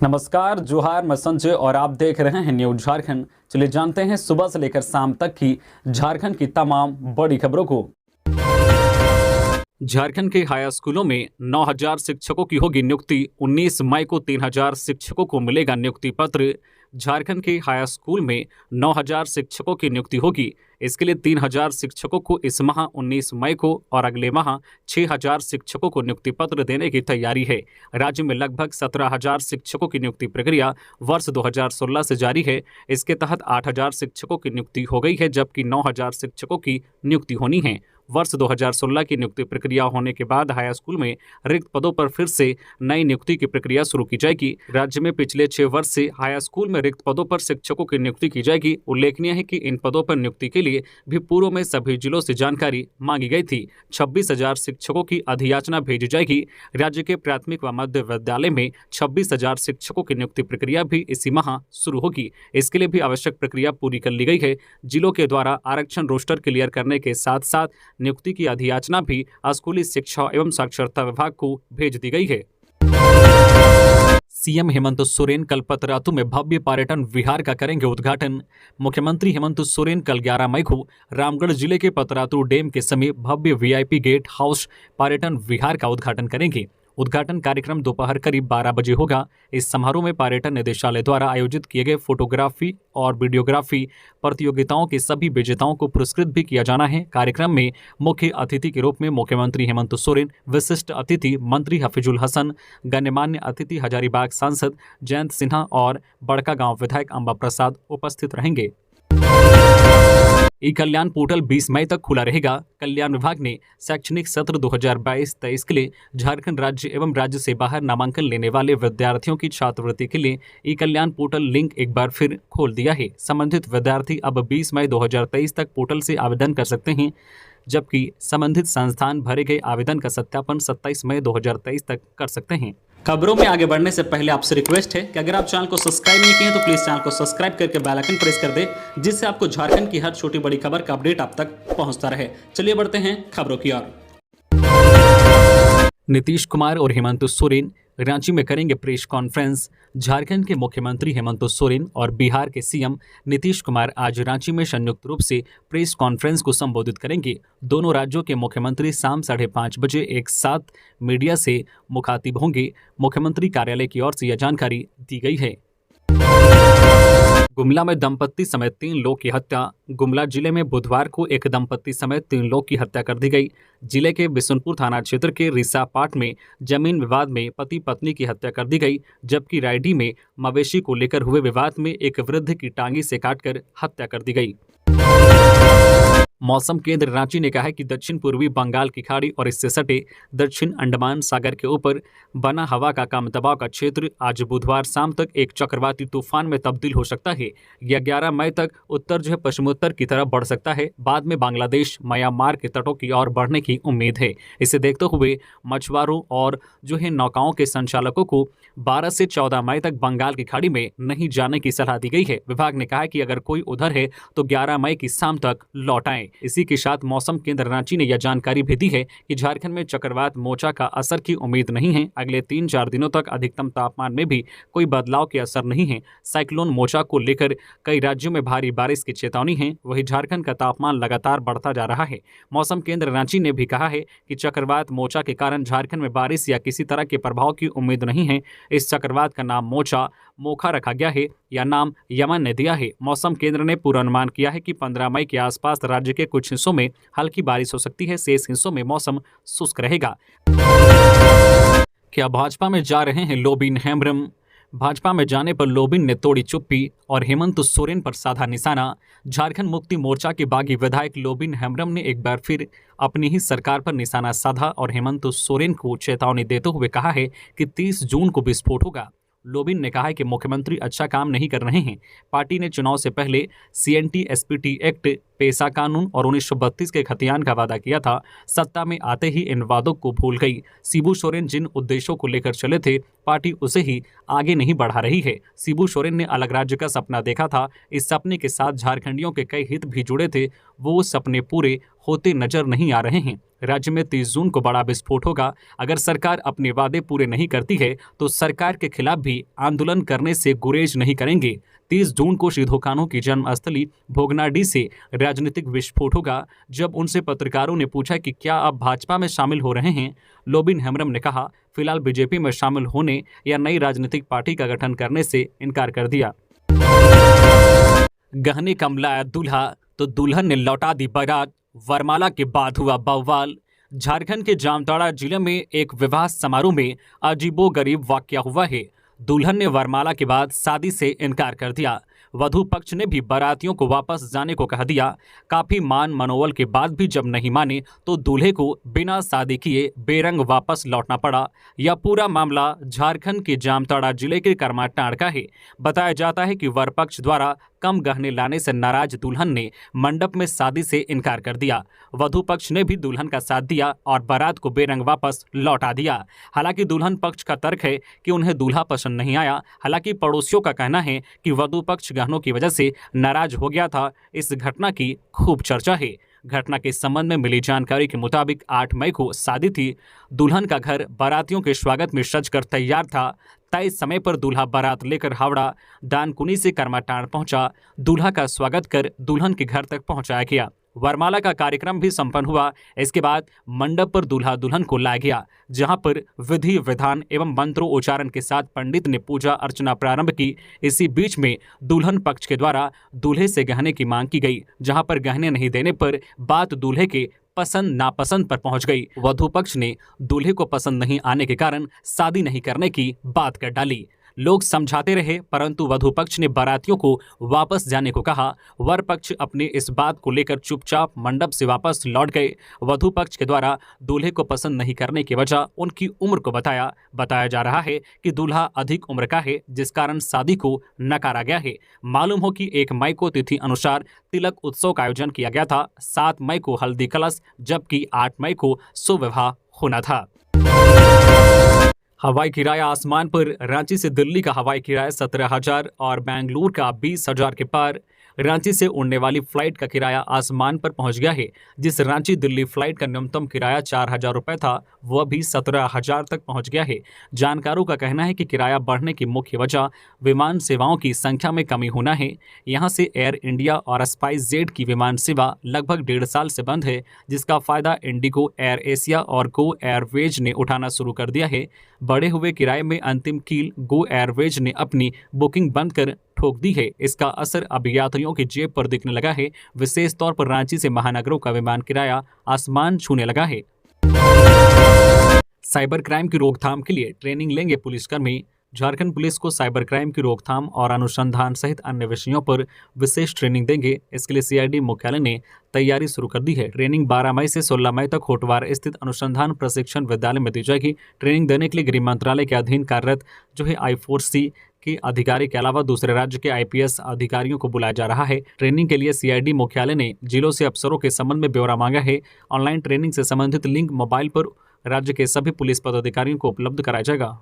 नमस्कार, जोहार, मैं संजय और आप देख रहे हैं न्यूज झारखंड। चलिए जानते हैं सुबह से लेकर शाम तक की झारखंड की तमाम बड़ी खबरों को। झारखंड के हाई स्कूलों में 9,000 शिक्षकों की होगी नियुक्ति। 19 मई को 3,000 शिक्षकों को मिलेगा नियुक्ति पत्र। झारखंड के हाई स्कूल में 9,000 शिक्षकों की नियुक्ति होगी। इसके लिए 3,000 शिक्षकों को इस माह 19 मई को और अगले माह 6,000 शिक्षकों को नियुक्ति पत्र देने की तैयारी है। राज्य में लगभग 17,000 शिक्षकों की नियुक्ति प्रक्रिया वर्ष 2016 से जारी है। इसके तहत 8,000 शिक्षकों की नियुक्ति हो गई है, जबकि 9,000 शिक्षकों की नियुक्ति होनी है। वर्ष 2016 की नियुक्ति प्रक्रिया होने के बाद हाई स्कूल में रिक्त पदों पर फिर से नई नियुक्ति की प्रक्रिया शुरू की जाएगी। राज्य में पिछले 6 वर्ष से हाई स्कूल में रिक्त पदों पर शिक्षकों की नियुक्ति की जाएगी। उल्लेखनीय है कि इन पदों पर नियुक्ति के लिए भी पूर्व में सभी जिलों से जानकारी मांगी गई थी। 26,000 शिक्षकों की अधियाचना भेजी जाएगी। राज्य के प्राथमिक व मध्य विद्यालय में 26,000 शिक्षकों की नियुक्ति प्रक्रिया भी इसी माह शुरू होगी। इसके लिए भी आवश्यक प्रक्रिया पूरी कर ली गई है। जिलों के द्वारा आरक्षण रोस्टर क्लियर करने के साथ साथ नियुक्ति की अधियाचना भी स्कूली शिक्षा एवं साक्षरता विभाग को भेज दी गई है। सीएम हेमंत सोरेन कल पतरातू में भव्य पर्यटन विहार का करेंगे उद्घाटन। मुख्यमंत्री हेमंत सोरेन कल 11 मई को रामगढ़ जिले के पतरातू डैम के समीप भव्य वीआईपी गेट हाउस पर्यटन विहार का उद्घाटन करेंगे। उद्घाटन कार्यक्रम दोपहर करीब 12 बजे होगा। इस समारोह में पर्यटन निदेशालय द्वारा आयोजित किए गए फोटोग्राफी और वीडियोग्राफी प्रतियोगिताओं के सभी विजेताओं को पुरस्कृत भी किया जाना है। कार्यक्रम में मुख्य अतिथि के रूप में मुख्यमंत्री हेमंत सोरेन, विशिष्ट अतिथि मंत्री हफीजुल हसन, गण्यमान्य अतिथि हजारीबाग सांसद जयंत सिन्हा और बड़का गांव विधायक अंबा प्रसाद उपस्थित रहेंगे। ई कल्याण पोर्टल 20 मई तक खुला रहेगा। कल्याण विभाग ने शैक्षणिक सत्र 2022-23 के लिए झारखंड राज्य एवं राज्य से बाहर नामांकन लेने वाले विद्यार्थियों की छात्रवृत्ति के लिए ई कल्याण पोर्टल लिंक एक बार फिर खोल दिया है। संबंधित विद्यार्थी अब 20 मई 2023 तक पोर्टल से आवेदन कर सकते हैं, जबकि संबंधित संस्थान भरे गए आवेदन का सत्यापन 27 मई 2023 तक कर सकते हैं। खबरों में आगे बढ़ने से पहले आपसे रिक्वेस्ट है कि अगर आप चैनल को सब्सक्राइब नहीं किए तो प्लीज चैनल को सब्सक्राइब करके बेल आइकन प्रेस कर दे, जिससे आपको झारखंड की हर छोटी बड़ी खबर का अपडेट आप तक पहुंचता रहे। चलिए बढ़ते हैं खबरों की ओर। नीतीश कुमार और हेमंत सोरेन रांची में करेंगे प्रेस कॉन्फ्रेंस। झारखंड के मुख्यमंत्री हेमंत सोरेन और बिहार के सीएम नीतीश कुमार आज रांची में संयुक्त रूप से प्रेस कॉन्फ्रेंस को संबोधित करेंगे। दोनों राज्यों के मुख्यमंत्री शाम 5:30 बजे एक साथ मीडिया से मुखातिब होंगे। मुख्यमंत्री कार्यालय की ओर से यह जानकारी दी गई है। गुमला में दंपत्ति समेत 3 लोग की हत्या। गुमला जिले में बुधवार को एक दंपत्ति समेत 3 लोग की हत्या कर दी गई। जिले के बिशुनपुर थाना क्षेत्र के रिसापाट में जमीन विवाद में पति पत्नी की हत्या कर दी गई, जबकि रायडी में मवेशी को लेकर हुए विवाद में एक वृद्ध की टांगी से काटकर हत्या कर दी गई। मौसम केंद्र रांची ने कहा है कि दक्षिण पूर्वी बंगाल की खाड़ी और इससे सटे दक्षिण अंडमान सागर के ऊपर बना हवा का कम दबाव का क्षेत्र आज बुधवार शाम तक एक चक्रवाती तूफान में तब्दील हो सकता है। यह 11 मई तक उत्तर पश्चिमोत्तर की तरफ बढ़ सकता है। बाद में बांग्लादेश म्यांमार के तटों की ओर बढ़ने की उम्मीद है। इसे देखते हुए मछुआरों और नौकाओं के संचालकों को 12 से 14 मई तक बंगाल की खाड़ी में नहीं जाने की सलाह दी गई है। विभाग ने कहा है कि अगर कोई उधर है तो 11 मई की शाम तक लौट आए। इसी के साथ मौसम केंद्र रांची ने यह जानकारी भी दी है कि झारखंड में चक्रवात मोचा का असर की उम्मीद नहीं है। अगले 3-4 दिनों तक अधिकतम तापमान में भी कोई बदलाव के असर नहीं है। साइक्लोन मोचा को लेकर कई राज्यों में भारी बारिश की चेतावनी है। वहीं झारखंड का तापमान लगातार बढ़ता जा रहा है। मौसम केंद्र रांची ने भी कहा है कि चक्रवात मोचा के कारण झारखंड में बारिश या किसी तरह के प्रभाव की उम्मीद नहीं है। इस चक्रवात का नाम मोखा रखा गया है या नाम यमन ने दिया है। मौसम केंद्र ने पूर्वानुमान किया है कि 15 मई के आसपास राज्य के कुछ हिस्सों में हल्की बारिश हो सकती है। शेष हिस्सों में मौसम शुष्क रहेगा। क्या भाजपा में जा रहे हैं लोबिन हेम्ब्रम? भाजपा में जाने पर लोबिन ने तोड़ी चुप्पी और हेमंत सोरेन पर साधा निशाना। झारखंड मुक्ति मोर्चा के बागी विधायक लोबिन हेम्ब्रम ने एक बार फिर अपनी ही सरकार पर निशाना साधा और हेमंत सोरेन को चेतावनी देते हुए कहा है कि 30 जून को विस्फोट होगा। लोबिन ने कहा है कि मुख्यमंत्री अच्छा काम नहीं कर रहे हैं। पार्टी ने चुनाव से पहले CNT-SPT एक्ट पेशा कानून और 1932 के खतियान का वादा किया था, सत्ता में आते ही इन वादों को भूल गई। शिबू सोरेन जिन उद्देश्यों को लेकर चले थे, पार्टी उसे ही आगे नहीं बढ़ा रही है। शिबू सोरेन ने अलग राज्य का सपना देखा था। इस सपने के साथ झारखंडियों के कई हित भी जुड़े थे। वो सपने पूरे होते नजर नहीं आ रहे हैं। राज्य में 30 जून को बड़ा विस्फोट होगा। अगर सरकार अपने वादे पूरे नहीं करती है तो सरकार के खिलाफ भी आंदोलन करने से गुरेज नहीं करेंगे। 30 जून को सिधो कान्हू की जन्मस्थली भोगनाडीह से राजनीतिक विस्फोट होगा। जब उनसे पत्रकारों ने पूछा कि क्या आप भाजपा में शामिल हो रहे हैं, लोबिन हेम्ब्रम ने कहा, फिलहाल बीजेपी में शामिल होने या नई राजनीतिक पार्टी का गठन करने से इनकार कर दिया। गहने कम लाया दूल्हा तो दुल्हन ने लौटा दी बारात। वरमाला के बाद हुआ बवाल। झारखंड के जामताड़ा जिले में एक विवाह समारोह में अजीबोगरीब वाकया हुआ है। दुल्हन ने वरमाला के बाद शादी से इनकार कर दिया। वधू पक्ष ने भी बारातियों को वापस जाने को कह दिया। काफी मान मनोवल के बाद भी जब नहीं माने तो दूल्हे को बिना शादी किए बेरंग वापस लौटना पड़ा। यह पूरा मामला झारखंड के जामताड़ा जिले के करमाटांड़ का है। बताया जाता है कि वर पक्ष द्वारा कम गहने लाने से नाराज दुल्हन ने मंडप में शादी से इनकार कर दिया। वधू पक्ष ने भी दुल्हन का साथ दिया और बारात को बेरंग वापस लौटा दिया। हालांकि दुल्हन पक्ष का तर्क है कि उन्हें दूल्हा पसंद नहीं आया। हालांकि पड़ोसियों का कहना है कि वधू पक्ष गहनों की वजह से नाराज हो गया था। इस घटना की खूब चर्चा है। घटना के संबंध में मिली जानकारी के मुताबिक 8 मई को शादी थी। दुल्हन का घर बारातियों के स्वागत में सजकर तैयार था। तय समय पर दूल्हा बारात लेकर हावड़ा दानकुनी से करमाटांड़ पहुंचा। दूल्हा का स्वागत कर दुल्हन के घर तक पहुंचाया गया। वरमाला का कार्यक्रम भी संपन्न हुआ। इसके बाद मंडप पर दूल्हा दुल्हन को लाया गया, जहां पर विधि विधान एवं मंत्रोच्चारण के साथ पंडित ने पूजा अर्चना प्रारंभ की। इसी बीच में दुल्हन पक्ष के द्वारा दूल्हे से गहने की मांग की गई, जहां पर गहने नहीं देने पर बात दूल्हे के पसंद नापसंद पर पहुंच गई। वधू पक्ष ने दूल्हे को पसंद नहीं आने के कारण शादी नहीं करने की बात कर डाली। लोग समझाते रहे, परंतु वधू पक्ष ने बारातियों को वापस जाने को कहा। वर पक्ष अपने इस बात को लेकर चुपचाप मंडप से वापस लौट गए। वधू पक्ष के द्वारा दूल्हे को पसंद नहीं करने की वजह उनकी उम्र को बताया जा रहा है कि दूल्हा अधिक उम्र का है, जिस कारण शादी को नकारा गया है। मालूम हो कि 1 मई को तिथि अनुसार तिलक उत्सव का आयोजन किया गया था। 7 मई को हल्दी कलश, जबकि 8 मई को सुविवाह होना था। हवाई किराया आसमान पर। रांची से दिल्ली का हवाई किराया 17,000 और बेंगलुरु का 20,000 के पार। रांची से उड़ने वाली फ्लाइट का किराया आसमान पर पहुंच गया है। जिस रांची दिल्ली फ्लाइट का न्यूनतम किराया 4,000 रुपये था, वह भी 17,000 तक पहुंच गया है। जानकारों का कहना है कि किराया बढ़ने की मुख्य वजह विमान सेवाओं की संख्या में कमी होना है। यहां से एयर इंडिया और स्पाइस जेट की विमान सेवा लगभग 1.5 साल से बंद है, जिसका फायदा इंडिगो, एयर एशिया और गो एयरवेज ने उठाना शुरू कर दिया है। बढ़े हुए किराए में अंतिम कील गो एयरवेज ने अपनी बुकिंग बंद कर ठोक दी है। इसका असर अब यात्रियों की जेब पर दिखने लगा है। विशेष तौर पर रांची से महानगरों का विमान किराया आसमान छूने लगा है। साइबर क्राइम की रोकथाम के लिए ट्रेनिंग लेंगे पुलिसकर्मी। झारखंड पुलिस को साइबर क्राइम की रोकथाम और अनुसंधान सहित अन्य विषयों पर विशेष ट्रेनिंग देंगे। इसके लिए सीआईडी मुख्यालय ने तैयारी शुरू कर दी है। ट्रेनिंग 12 मई से 16 मई तक होटवार स्थित अनुसंधान प्रशिक्षण विद्यालय में दी जाएगी। ट्रेनिंग देने के लिए गृह मंत्रालय के अधीन कार्यरत I4C के अधिकारी के अलावा दूसरे राज्य के IPS अधिकारियों को बुलाया जा रहा है। ट्रेनिंग के लिए सीआईडी मुख्यालय ने जिलों से अफसरों के संबंध में ब्यौरा मांगा है। ऑनलाइन ट्रेनिंग से संबंधित लिंक मोबाइल पर राज्य के सभी पुलिस पदाधिकारियों को उपलब्ध कराया जाएगा।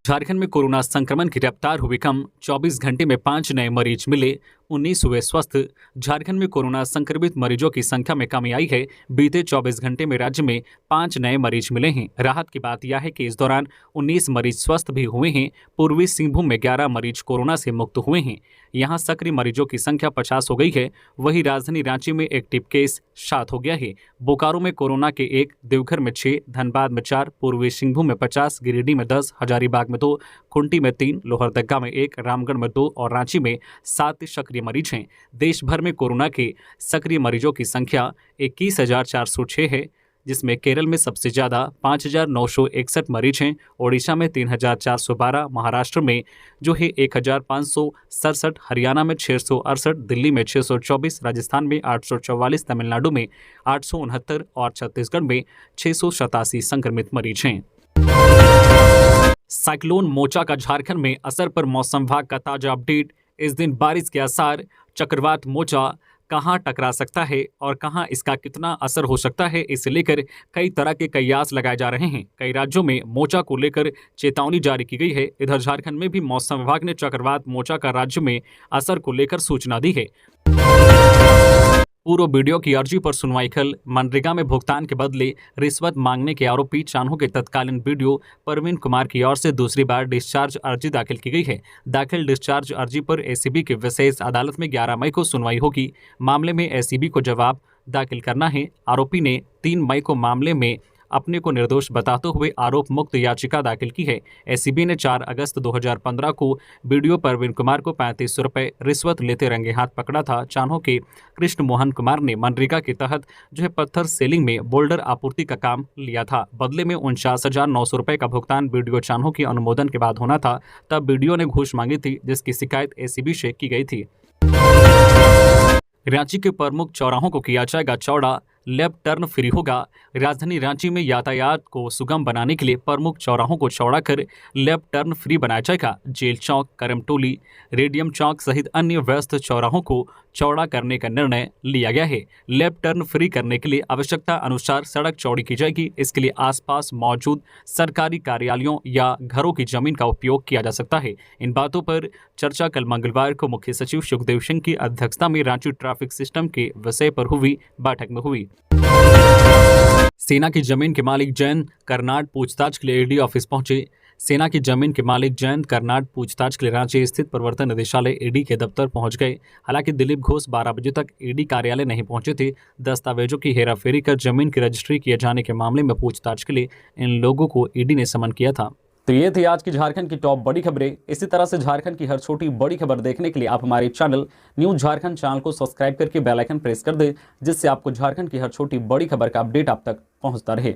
झारखंड में कोरोना संक्रमण की रफ्तार हुई कम। 24 घंटे में 5 नए मरीज मिले, 19 हुए स्वस्थ। झारखंड में कोरोना संक्रमित मरीजों की संख्या में कमी आई है। बीते 24 घंटे में राज्य में 5 नए मरीज मिले हैं। राहत की बात यह है कि इस दौरान 19 मरीज स्वस्थ भी हुए हैं। पूर्वी सिंहभूम में 11 मरीज कोरोना से मुक्त हुए हैं। यहां सक्रिय मरीजों की संख्या 50 हो गई है। वहीं राजधानी रांची में एक्टिव केस 7 हो गया है। बोकारो में कोरोना के 1, देवघर में 6, धनबाद में 4, पूर्वी सिंहभूम में 50, गिरिडीह में 10, हजारीबाग में 2, खूंटी में 3, लोहरदगा में 1, रामगढ़ में 2 और रांची में 7 सक्रिय मरीज हैं। देश भर में कोरोना के सक्रिय मरीजों की संख्या 21,406 है, जिसमें केरल में सबसे ज़्यादा 5,961 मरीज हैं। ओडिशा में 3,412, महाराष्ट्र में जो है 1,567, हरियाणा में 668, दिल्ली में 624, राजस्थान में 844, तमिलनाडु में 869 और छत्तीसगढ़ में 687 संक्रमित मरीज हैं। साइक्लोन मोचा का झारखंड में असर पर मौसम विभाग का ताजा अपडेट। इस दिन बारिश के आसार। चक्रवात मोचा कहां टकरा सकता है और कहां इसका कितना असर हो सकता है, इसे लेकर कई तरह के कयास लगाए जा रहे हैं। कई राज्यों में मोचा को लेकर चेतावनी जारी की गई है। इधर झारखंड में भी मौसम विभाग ने चक्रवात मोचा का राज्य में असर को लेकर सूचना दी है। पूर्व वीडियो की अर्जी पर सुनवाई कल। मनरेगा में भुगतान के बदले रिश्वत मांगने के आरोपी चान्हो के तत्कालीन वीडियो परवीन कुमार की ओर से दूसरी बार डिस्चार्ज अर्जी दाखिल की गई है। दाखिल डिस्चार्ज अर्जी पर एसीबी की विशेष अदालत में 11 मई को सुनवाई होगी। मामले में एसीबी को जवाब दाखिल करना है। आरोपी ने 3 मई को मामले में अपने को निर्दोष बताते हुए आरोप मुक्त याचिका दाखिल की है। एसीबी ने 4 अगस्त 2015 को वीडियो परवीन कुमार को 3500 रुपये रिश्वत लेते रंगे हाथ पकड़ा था। चान्हो के कृष्ण मोहन कुमार ने मनरेगा के तहत पत्थर सेलिंग में बोल्डर आपूर्ति का काम लिया था। बदले में 49,900 रुपये का भुगतान वीडियो चान्हो के अनुमोदन के बाद होना था। तब वीडियो ने घूस मांगी थी, जिसकी शिकायत एसीबी से की गई थी। रांची के प्रमुख चौराहों को किया जाएगा चौड़ा, लेफ्ट टर्न फ्री होगा। राजधानी रांची में यातायात को सुगम बनाने के लिए प्रमुख चौराहों को चौड़ा कर लेफ्ट टर्न फ्री बनाया जाएगा। जेल चौक, करमटोली, रेडियम चौक सहित अन्य व्यस्त चौराहों को चौड़ा करने का निर्णय लिया गया है। लेफ्ट टर्न फ्री करने के लिए आवश्यकता अनुसार सड़क चौड़ी की जाएगी। इसके लिए आसपास मौजूद सरकारी कार्यालयों या घरों की जमीन का उपयोग किया जा सकता है। इन बातों पर चर्चा कल मंगलवार को मुख्य सचिव सुखदेव सिंह की अध्यक्षता में रांची ट्रैफिक सिस्टम के विषय पर हुई बैठक में हुई। सेना की जमीन के मालिक जयंत कर्नाड पूछताछ के लिए ईडी ऑफिस पहुंचे। सेना की जमीन के मालिक जयंत कर्नाड पूछताछ के लिए रांची स्थित प्रवर्तन निदेशालय ईडी के दफ्तर पहुंच गए। हालांकि दिलीप घोष 12 बजे तक ईडी कार्यालय नहीं पहुंचे थे। दस्तावेजों की हेराफेरी कर जमीन की रजिस्ट्री किए जाने के मामले में पूछताछ के लिए इन लोगों को ईडी ने समन किया था। तो ये थी आज की झारखंड की टॉप बड़ी खबरें। इसी तरह से झारखंड की हर छोटी बड़ी खबर देखने के लिए आप हमारे चैनल न्यूज़ झारखंड चैनल को सब्सक्राइब करके बेल आइकन प्रेस कर दें, जिससे आपको झारखंड की हर छोटी बड़ी खबर का अपडेट आप तक पहुंचता रहे।